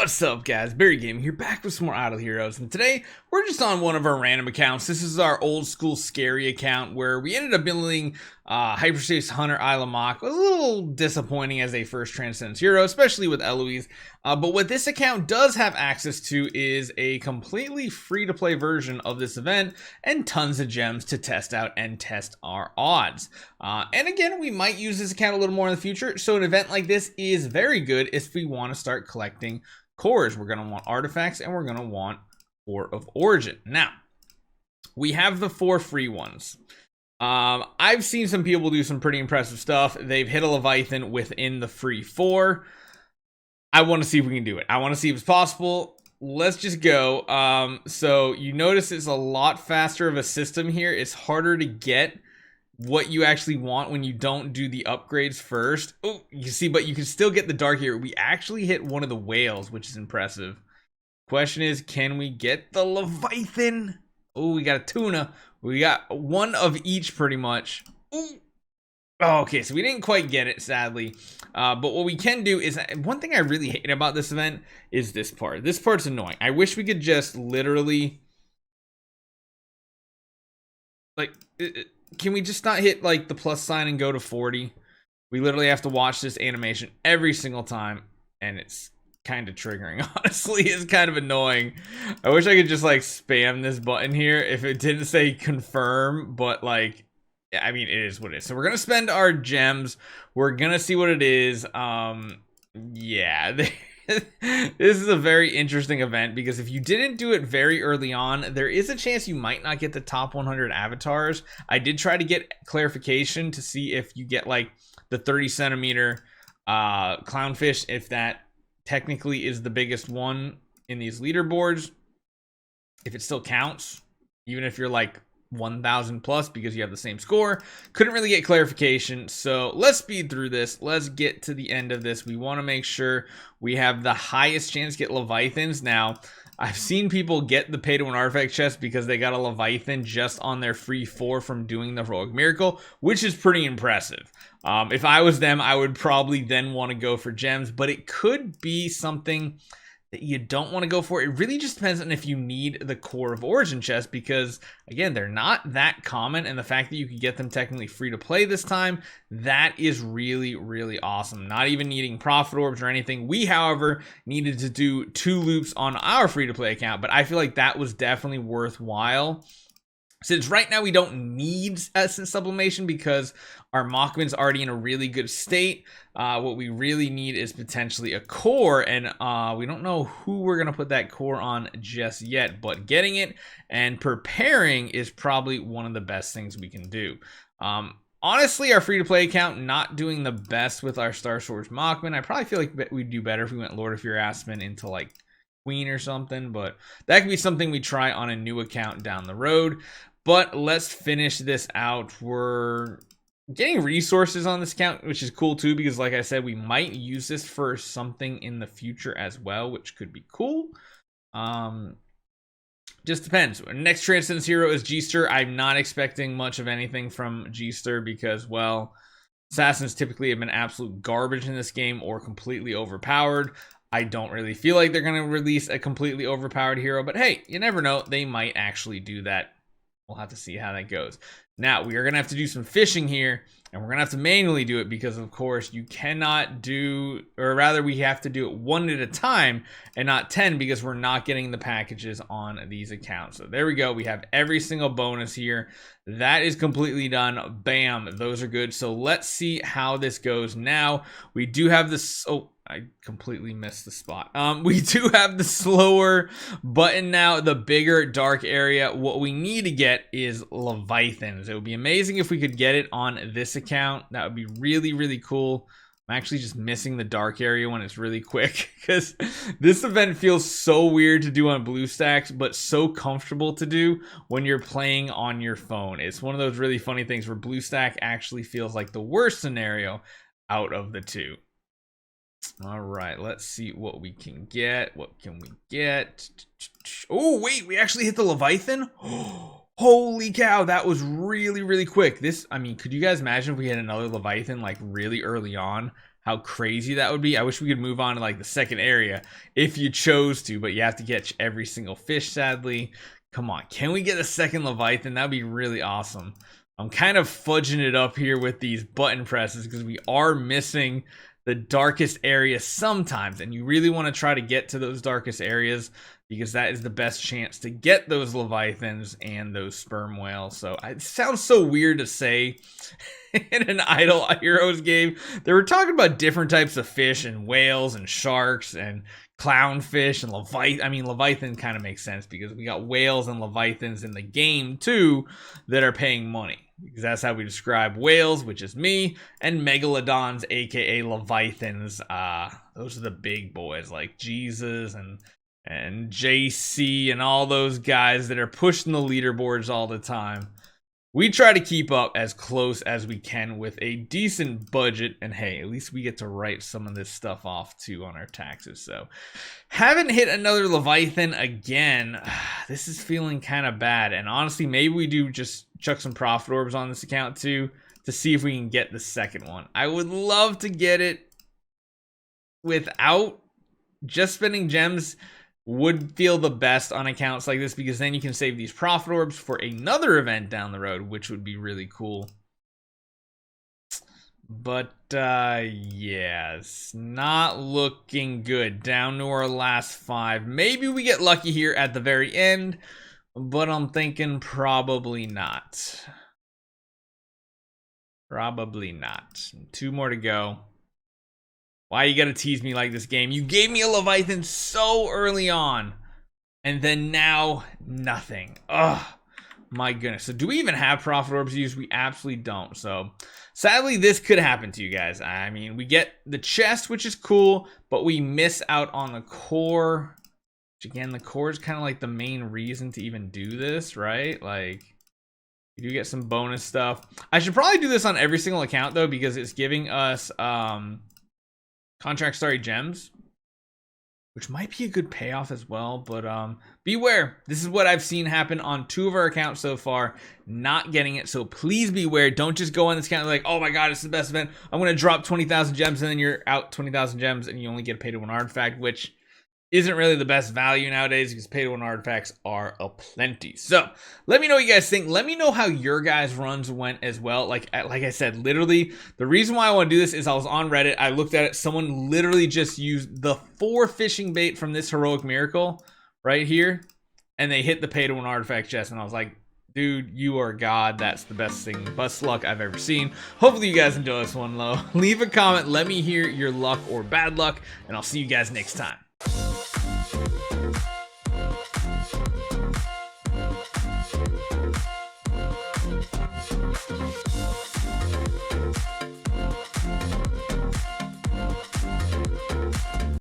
What's up, guys? Barry Gaming here, back with some more Idle Heroes, and today we're just on one of our random accounts. This is our old school scary account where we ended up building Hyperspace Hunter Isla Mach. It was a little disappointing as a first Transcendence hero, especially with Eloise. But what this account does have access to is a completely free-to-play version of this event and tons of gems to test out and test our odds. And again, we might use this account a little more in the future, so an event like this is very good if we want to start collecting cores. We're going to want artifacts and we're going to want Core of Origin. Now, we have the 4 free ones. I've seen some people do some pretty impressive stuff. They've hit a Leviathan within the free 4. I want to see if we can do it. I want to see if it's possible. Let's just go. So you notice it's a lot faster of a system here. It's harder to get what you actually want when you don't do the upgrades first. Oh, you see, but you can still get the dark here. We actually hit one of the whales, which is impressive. Question is, can we get the Leviathan? Oh, we got a tuna. We got one of each pretty much. Ooh. Oh, okay, so we didn't quite get it, sadly. But what we can do is, one thing I really hate about this event is this part. This part's annoying. I wish we could just literally, like, can we just not hit like the plus sign and go to 40? We literally have to watch this animation every single time, and it's kind of triggering. Honestly, it's kind of annoying. I wish I could just like spam this button here if it didn't say confirm, but like, I mean, it is what it is. So we're gonna spend our gems. We're gonna see what it is. Yeah. This is a very interesting event because if you didn't do it very early on, there is a chance you might not get the top 100 avatars. I did try to get clarification to see if you get like the 30 centimeter clownfish, if that technically is the biggest one in these leaderboards, if it still counts, even if you're like 1,000 plus because you have the same score. Couldn't really get clarification, so let's speed through this. Let's get to the end of this. We want to make sure we have the highest chance to get Leviathans. Now, I've seen people get the pay-to-win artifact chest because they got a Leviathan just on their free 4 from doing the heroic miracle, which is pretty impressive. If I was them, I would probably then want to go for gems, but it could be something that you don't want to go for. It really just depends on if you need the Core of Origin chest, because again, they're not that common, and the fact that you could get them technically free to play this time, that is really, really awesome. Not even needing profit orbs or anything. We, however, needed to do 2 loops on our free to play account, but I feel like that was definitely worthwhile. Since right now we don't need essence sublimation because our Machman's already in a really good state, what we really need is potentially a core, and we don't know who we're going to put that core on just yet, but getting it and preparing is probably one of the best things we can do. Honestly, our free-to-play account not doing the best with our Star Swords Machman. I probably feel like we'd do better if we went Lord of Fear Aspen into like Queen or something, but that could be something we try on a new account down the road. But let's finish this out. We're getting resources on this account, which is cool too, because like I said, we might use this for something in the future as well, which could be cool. Just depends. Next Transcendence hero is G-Ster. I'm not expecting much of anything from G-Ster because, well, assassins typically have been absolute garbage in this game or completely overpowered. I don't really feel like they're going to release a completely overpowered hero, but hey, you never know. They might actually do that. We'll have to see how that goes. Now, we are going to have to do some fishing here, and we're going to have to manually do it because, of course, you cannot do, or rather, we have to do it 1 at a time and not 10 because we're not getting the packages on these accounts. So there we go. We have every single bonus here. That is completely done. Bam. Those are good. So let's see how this goes. Now, we do have this. Oh, I completely missed the spot. We do have the slower button now, the bigger dark area. What we need to get is Leviathans. It would be amazing if we could get it on this account. That would be really, really cool. I'm actually just missing the dark area when it's really quick because this event feels so weird to do on BlueStacks, but so comfortable to do when you're playing on your phone. It's one of those really funny things where BlueStack actually feels like the worst scenario out of the two. All right, let's see what we can get. What can we get? Oh, wait, we actually hit the Leviathan? Holy cow, that was really, really quick. This, I mean, could you guys imagine if we had another Leviathan like really early on? how crazy that would be. I wish we could move on to like the second area if you chose to, but you have to catch every single fish, sadly. Come on, can we get a second Leviathan? That'd be really awesome. I'm kind of fudging it up here with these button presses because we are missing the darkest areas sometimes, and you really want to try to get to those darkest areas because that is the best chance to get those Leviathans and those sperm whales. So it sounds so weird to say in an Idle Heroes game. They were talking about different types of fish and whales and sharks and clownfish and Leviathan. I mean, Leviathan kind of makes sense because we got whales and Leviathans in the game too that are paying money. Because that's how we describe whales, which is me, and megalodons, aka Leviathans. Those are the big boys like Jesus and JC and all those guys that are pushing the leaderboards all the time. We try to keep up as close as we can with a decent budget, and hey, at least we get to write some of this stuff off too on our taxes. So, haven't hit another Leviathan again. This is feeling kind of bad, and honestly, maybe we do just chuck some profit orbs on this account too to see if we can get the second one. I would love to get it without just spending gems. Would feel the best on accounts like this because then you can save these profit orbs for another event down the road, which would be really cool. But yeah, it's not looking good. Down to our last 5. Maybe we get lucky here at the very end, but I'm thinking probably not. Probably not. 2 more to go. Why you gotta tease me like this, game? You gave me a Leviathan so early on, and then now nothing. Ugh, my goodness. So do we even have profit orbs to use? We absolutely don't. So sadly, this could happen to you guys. I mean, we get the chest, which is cool, but we miss out on the core. Which again, the core is kind of like the main reason to even do this, right? Like, you do get some bonus stuff. I should probably do this on every single account though, because it's giving us contract starry gems, which might be a good payoff as well, but beware. This is what I've seen happen on 2 of our accounts so far, not getting it. So please beware. Don't just go on this account like, oh my god, it's the best event, I'm gonna drop 20,000 gems, and then you're out 20,000 gems and you only get a pay to win artifact, which isn't really the best value nowadays because pay to win artifacts are aplenty. So let me know what you guys think. Let me know how your guys' runs went as well. Like I said, literally the reason why I want to do this is I was on Reddit, I looked at it, someone literally just used the 4 fishing bait from this heroic miracle right here, and they hit the pay to win artifact chest, and I was like, dude, you are God. That's the best thing, best luck I've ever seen. Hopefully you guys enjoy this one, though. Leave a comment, let me hear your luck or bad luck, and I'll see you guys next time.